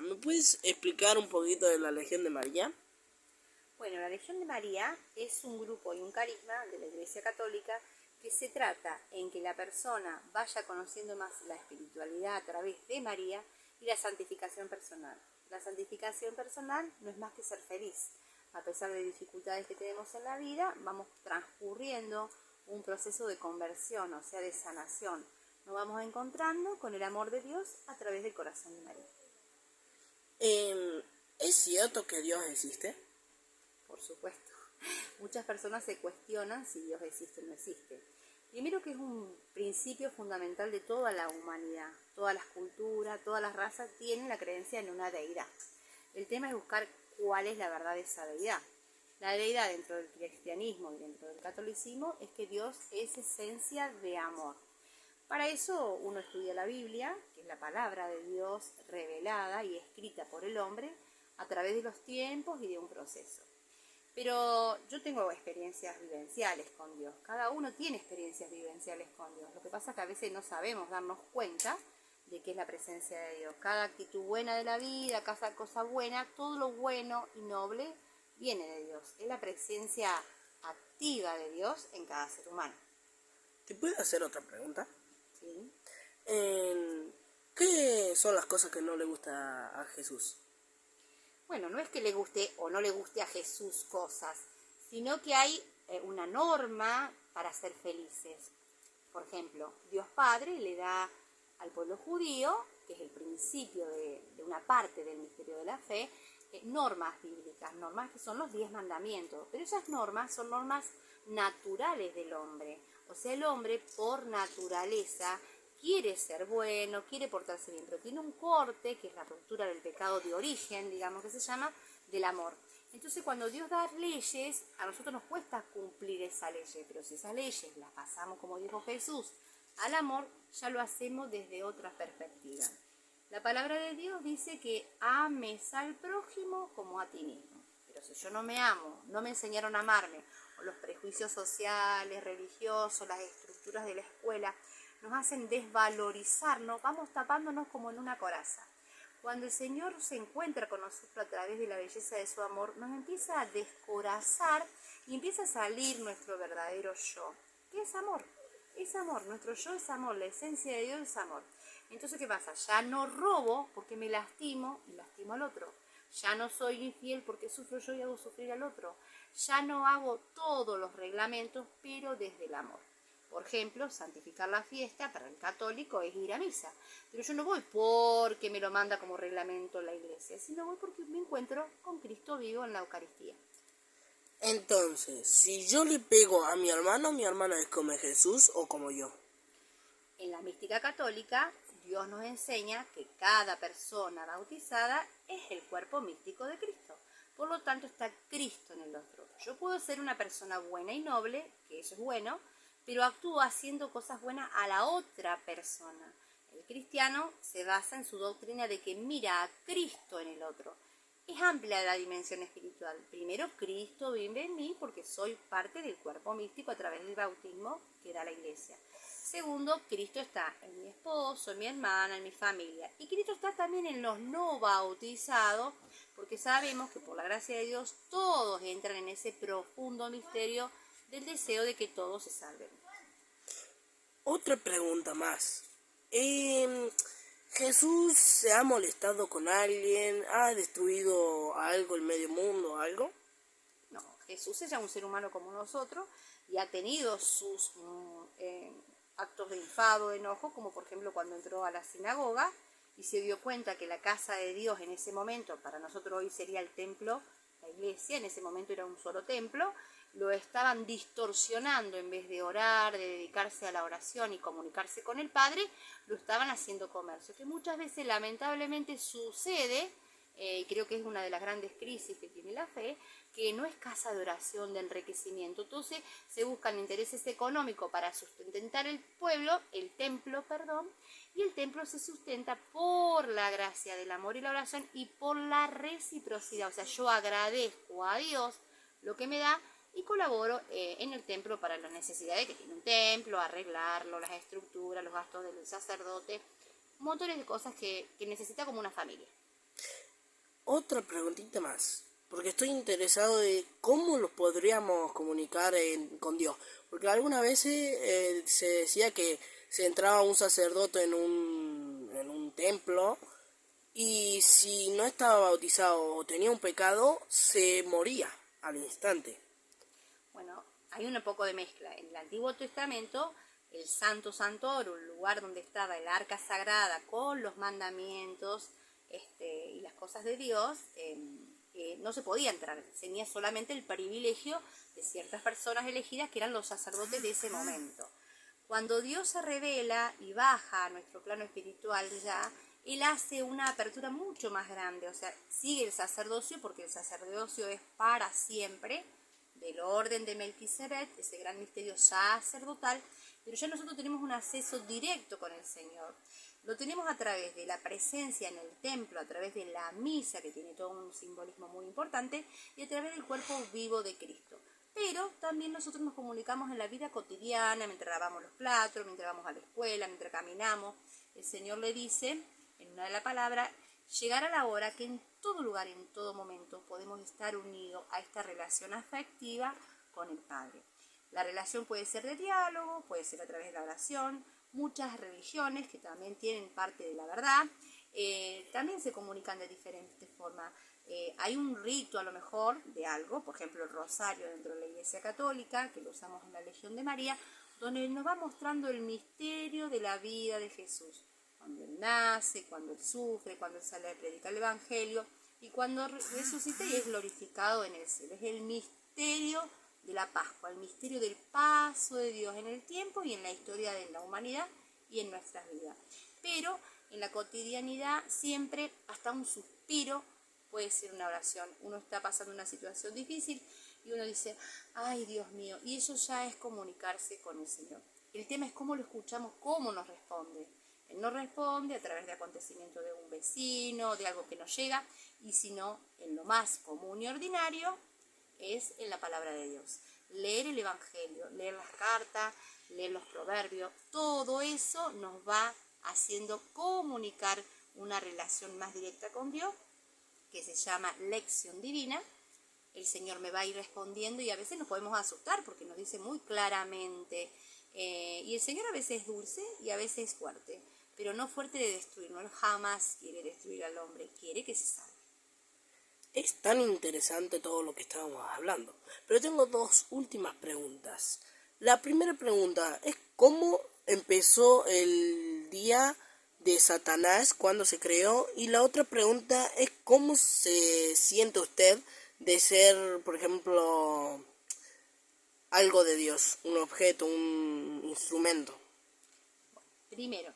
¿Me puedes explicar un poquito de la Legión de María? Bueno, la Legión de María es un grupo y un carisma de la Iglesia Católica que se trata en que la persona vaya conociendo más la espiritualidad a través de María y la santificación personal. La santificación personal no es más que ser feliz. A pesar de dificultades que tenemos en la vida, vamos transcurriendo un proceso de conversión, o sea, de sanación. Nos vamos encontrando con el amor de Dios a través del corazón de María. ¿Es cierto que Dios existe? Por supuesto. Muchas personas se cuestionan si Dios existe o no existe. Primero que es un principio fundamental de toda la humanidad. Todas las culturas, todas las razas tienen la creencia en una deidad. El tema es buscar cuál es la verdad de esa deidad. La deidad dentro del cristianismo y dentro del catolicismo es que Dios es esencia de amor. Para eso uno estudia la Biblia, que es la palabra de Dios revelada y escrita por el hombre a través de los tiempos y de un proceso. Pero yo tengo experiencias vivenciales con Dios. Cada uno tiene experiencias vivenciales con Dios. Lo que pasa es que a veces no sabemos darnos cuenta de qué es la presencia de Dios. Cada actitud buena de la vida, cada cosa buena, todo lo bueno y noble viene de Dios. Es la presencia activa de Dios en cada ser humano. ¿Te puedo hacer otra pregunta? ¿Sí? ¿Qué son las cosas que no le gusta a Jesús? Bueno, no es que le guste o no le guste a Jesús cosas, sino que hay una norma para ser felices. Por ejemplo, Dios Padre le da al pueblo judío, que es el principio de una parte del misterio de la fe, normas bíblicas, normas que son los 10 mandamientos. Pero esas normas son normas naturales del hombre. O sea, el hombre por naturaleza quiere ser bueno, quiere portarse bien, pero tiene un corte, que es la ruptura del pecado de origen, digamos que se llama, del amor. Entonces cuando Dios da leyes, a nosotros nos cuesta cumplir esa ley, pero si esas leyes las pasamos, como dijo Jesús, al amor, ya lo hacemos desde otra perspectiva. La palabra de Dios dice que ames al prójimo como a ti mismo. Pero si yo no me amo, no me enseñaron a amarme, o los prejuicios sociales, religiosos, las estructuras de la escuela, nos hacen desvalorizarnos, vamos tapándonos como en una coraza. Cuando el Señor se encuentra con nosotros a través de la belleza de su amor, nos empieza a descorazar y empieza a salir nuestro verdadero yo. ¿Qué es amor? Es amor, nuestro yo es amor, la esencia de Dios es amor. Entonces, ¿qué pasa? Ya no robo porque me lastimo y lastimo al otro. Ya no soy infiel porque sufro yo y hago sufrir al otro. Ya no hago todos los reglamentos, pero desde el amor. Por ejemplo, santificar la fiesta para el católico es ir a misa. Pero yo no voy porque me lo manda como reglamento la iglesia, sino voy porque me encuentro con Cristo vivo en la Eucaristía. Entonces, si yo le pego a mi hermano es como Jesús o como yo. En la mística católica, Dios nos enseña que cada persona bautizada es el cuerpo místico de Cristo. Por lo tanto, está Cristo en el otro. Yo puedo ser una persona buena y noble, que eso es bueno, pero actúo haciendo cosas buenas a la otra persona. El cristiano se basa en su doctrina de que mira a Cristo en el otro. Es amplia la dimensión espiritual. Primero, Cristo vive en mí porque soy parte del cuerpo místico a través del bautismo que da la iglesia. Segundo, Cristo está en mi esposo, en mi hermana, en mi familia. Y Cristo está también en los no bautizados, porque sabemos que por la gracia de Dios todos entran en ese profundo misterio del deseo de que todos se salven. Otra pregunta más. ¿Jesús se ha molestado con alguien? ¿Ha destruido algo, el medio mundo, algo? No, Jesús es ya un ser humano como nosotros y ha tenido sus actos de enfado, de enojo, como por ejemplo cuando entró a la sinagoga y se dio cuenta que la casa de Dios en ese momento, para nosotros hoy sería el templo, la iglesia, en ese momento era un solo templo, lo estaban distorsionando en vez de orar, de dedicarse a la oración y comunicarse con el Padre, lo estaban haciendo comercio, que muchas veces lamentablemente sucede, creo que es una de las grandes crisis que tiene la fe, que no es casa de oración, de enriquecimiento. Entonces se buscan intereses económicos para sustentar el pueblo, el templo, perdón, y el templo se sustenta por la gracia del amor y la oración y por la reciprocidad. O sea, yo agradezco a Dios lo que me da y colaboro en el templo para las necesidades que tiene un templo, arreglarlo, las estructuras, los gastos del sacerdote, montones de cosas que necesita como una familia. otra preguntita más, porque estoy interesado de cómo los podríamos comunicar con Dios. Porque algunas veces se decía que se entraba un sacerdote en un templo y si no estaba bautizado o tenía un pecado, se moría al instante. Bueno, hay un poco de mezcla. En el Antiguo Testamento, el Santo Santorum, el lugar donde estaba el arca sagrada con los mandamientos y las cosas de Dios, no se podía entrar. Tenía solamente el privilegio de ciertas personas elegidas que eran los sacerdotes de ese momento. Cuando Dios se revela y baja a nuestro plano espiritual ya, Él hace una apertura mucho más grande, o sea, sigue el sacerdocio porque el sacerdocio es para siempre, del orden de Melquisedec, ese gran misterio sacerdotal, pero ya nosotros tenemos un acceso directo con el Señor. Lo tenemos a través de la presencia en el templo, a través de la misa, que tiene todo un simbolismo muy importante, y a través del cuerpo vivo de Cristo. Pero también nosotros nos comunicamos en la vida cotidiana, mientras lavamos los platos, mientras vamos a la escuela, mientras caminamos. El Señor le dice, en una de las palabras, llegar a la hora que en todo lugar, en todo momento, podemos estar unidos a esta relación afectiva con el Padre. La relación puede ser de diálogo, puede ser a través de la oración. Muchas religiones que también tienen parte de la verdad, también se comunican de diferentes formas. Hay un rito a lo mejor de algo, por ejemplo el rosario dentro de la Iglesia Católica, que lo usamos en la Legión de María, donde nos va mostrando el misterio de la vida de Jesús. Cuando Él nace, cuando Él sufre, cuando Él sale a predicar el Evangelio y cuando resucita y es glorificado en el cielo. Es el misterio de la Pascua, el misterio del paso de Dios en el tiempo y en la historia de la humanidad y en nuestras vidas. Pero en la cotidianidad siempre hasta un suspiro puede ser una oración. Uno está pasando una situación difícil y uno dice, ay Dios mío, y eso ya es comunicarse con el Señor. El tema es cómo lo escuchamos, cómo nos responde. Él nos responde a través de acontecimientos de un vecino, de algo que nos llega, y si no, en lo más común y ordinario, es en la palabra de Dios. Leer el Evangelio, leer las cartas, leer los proverbios, todo eso nos va haciendo comunicar una relación más directa con Dios, que se llama lección divina. El Señor me va a ir respondiendo y a veces nos podemos asustar porque nos dice muy claramente. Y el Señor a veces es dulce y a veces es fuerte, pero no fuerte de destruirnos. Él jamás quiere destruir al hombre, quiere que se salve. Es tan interesante todo lo que estábamos hablando, pero tengo dos últimas preguntas. La primera pregunta es cómo empezó el día de Satanás cuando se creó, y la otra pregunta es cómo se siente usted de ser, por ejemplo, algo de Dios, un objeto, un instrumento. Primero,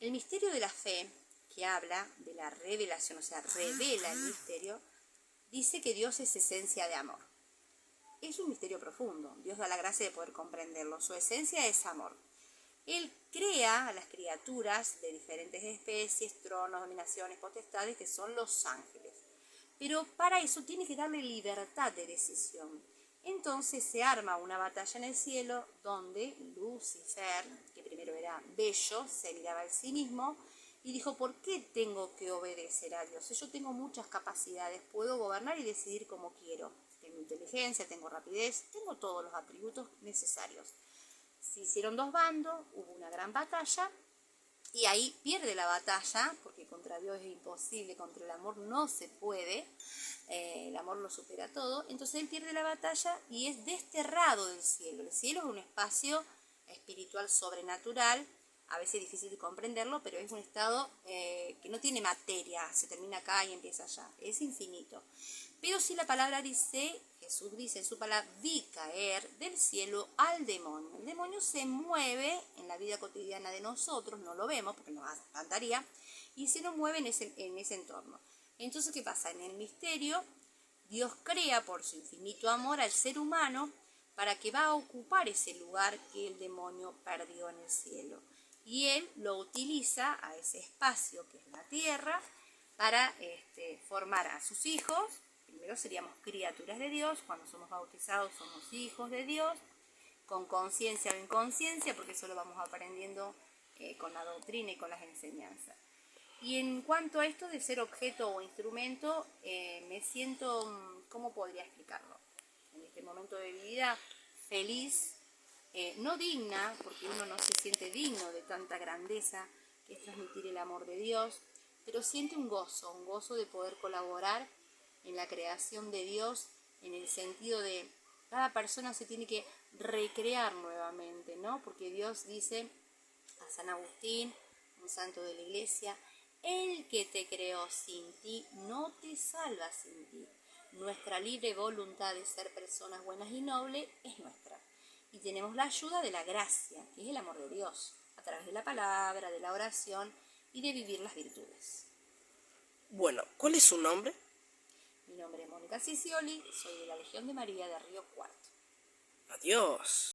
el misterio de la fe, que habla de la revelación, o sea, revela el misterio, dice que Dios es esencia de amor. Es un misterio profundo, Dios da la gracia de poder comprenderlo, su esencia es amor. Él crea a las criaturas de diferentes especies, tronos, dominaciones, potestades, que son los ángeles. Pero para eso tiene que darle libertad de decisión. Entonces se arma una batalla en el cielo donde Lucifer, que primero era bello, se miraba a sí mismo y dijo, ¿por qué tengo que obedecer a Dios? Yo tengo muchas capacidades, puedo gobernar y decidir como quiero. Tengo inteligencia, tengo rapidez, tengo todos los atributos necesarios. Se hicieron dos bandos, hubo una gran batalla y ahí pierde la batalla, porque contra Dios es imposible, contra el amor no se puede, el amor lo supera todo. Entonces él pierde la batalla y es desterrado del cielo. El cielo es un espacio espiritual sobrenatural, a veces difícil de comprenderlo, pero es un estado que no tiene materia, se termina acá y empieza allá, es infinito. Pero si la palabra dice, Jesús dice en su palabra, vi caer del cielo al demonio. El demonio se mueve en la vida cotidiana de nosotros, no lo vemos porque nos espantaría, y se nos mueve en ese entorno. Entonces, ¿qué pasa? En el misterio, Dios crea por su infinito amor al ser humano para que va a ocupar ese lugar que el demonio perdió en el cielo. Y Él lo utiliza a ese espacio que es la tierra para formar a sus hijos. Primero seríamos criaturas de Dios, cuando somos bautizados somos hijos de Dios, con conciencia o inconsciencia, porque eso lo vamos aprendiendo con la doctrina y con las enseñanzas. Y en cuanto a esto de ser objeto o instrumento, me siento, ¿cómo podría explicarlo? En este momento de mi vida, feliz, no digna, porque uno no se siente digno de tanta grandeza que es transmitir el amor de Dios, pero siente un gozo de poder colaborar en la creación de Dios, en el sentido de cada persona se tiene que recrear nuevamente, ¿no? Porque Dios dice a San Agustín, un santo de la iglesia, el que te creó sin ti no te salva sin ti. Nuestra libre voluntad de ser personas buenas y nobles es nuestra. Y tenemos la ayuda de la gracia, que es el amor de Dios, a través de la palabra, de la oración y de vivir las virtudes. Bueno, ¿cuál es su nombre? Mi nombre es Mónica Cicioli, soy de la Legión de María de Río Cuarto. Adiós.